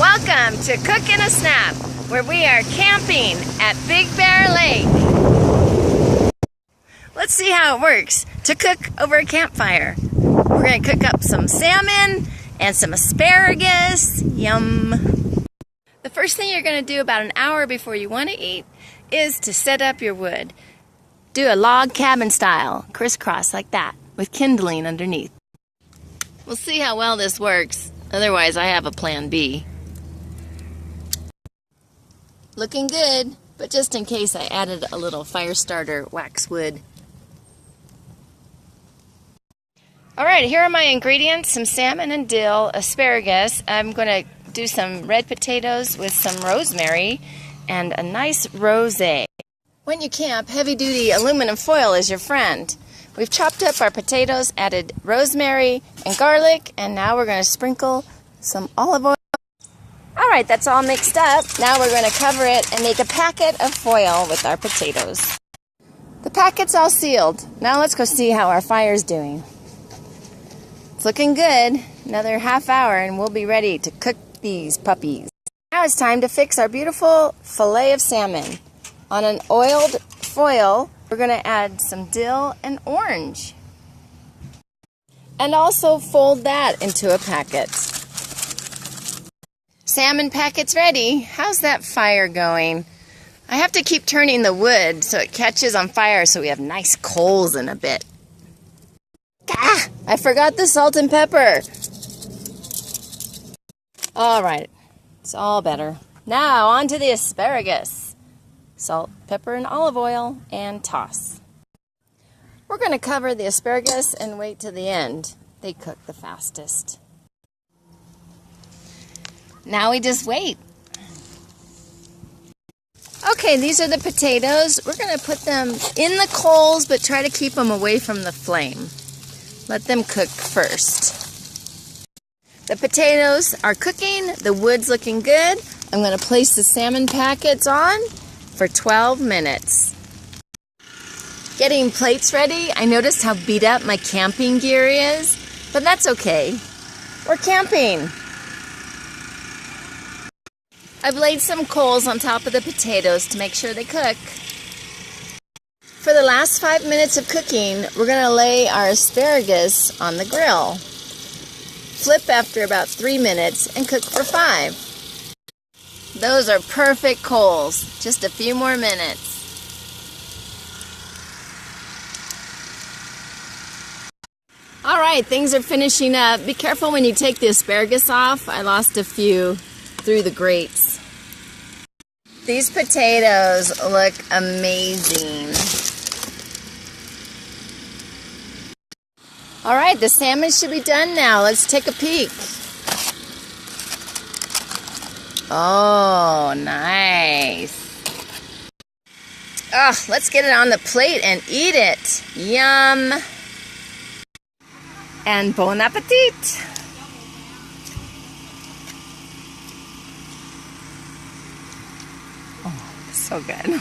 Welcome to Cook in a Snap, where we are camping at Big Bear Lake. Let's see how it works to cook over a campfire. We're going to cook up some salmon and some asparagus. Yum! The first thing you're going to do about an hour before you want to eat is to set up your wood. Do a log cabin style, crisscross like that, with kindling underneath. We'll see how well this works. Otherwise, I have a plan B. Looking good, but just in case I added a little fire starter waxwood. Alright, here are my ingredients: some salmon and dill, asparagus. I'm going to do some red potatoes with some rosemary and a nice rosé. When you camp, heavy-duty aluminum foil is your friend. We've chopped up our potatoes, added rosemary and garlic, and now we're going to sprinkle some olive oil. Alright, that's all mixed up. Now we're going to cover it and make a packet of foil with our potatoes. The packet's all sealed. Now let's go see how our fire's doing. It's looking good. Another half hour and we'll be ready to cook these puppies. Now it's time to fix our beautiful fillet of salmon. On an oiled foil, we're going to add some dill and orange. And also fold that into a packet. Salmon packet's ready. How's that fire going? I have to keep turning the wood so it catches on fire so we have nice coals in a bit. Ah! I forgot the salt and pepper. Alright, it's all better. Now on to the asparagus. Salt, pepper, and olive oil, and toss. We're going to cover the asparagus and wait to the end. They cook the fastest. Now we just wait. Okay, these are the potatoes. We're going to put them in the coals, but try to keep them away from the flame. Let them cook first. The potatoes are cooking. The wood's looking good. I'm going to place the salmon packets on for 12 minutes. Getting plates ready. I noticed how beat up my camping gear is, but that's okay. We're camping. I've laid some coals on top of the potatoes to make sure they cook. For the last 5 minutes of cooking, we're going to lay our asparagus on the grill. Flip after about 3 minutes and cook for 5. Those are perfect coals. Just a few more minutes. Alright, things are finishing up. Be careful when you take the asparagus off. I lost a few through the grates. These potatoes look amazing. Alright, the salmon should be done now. Let's take a peek. Oh, nice. Let's get it on the plate and eat it. Yum. And bon appetit. Oh, so good.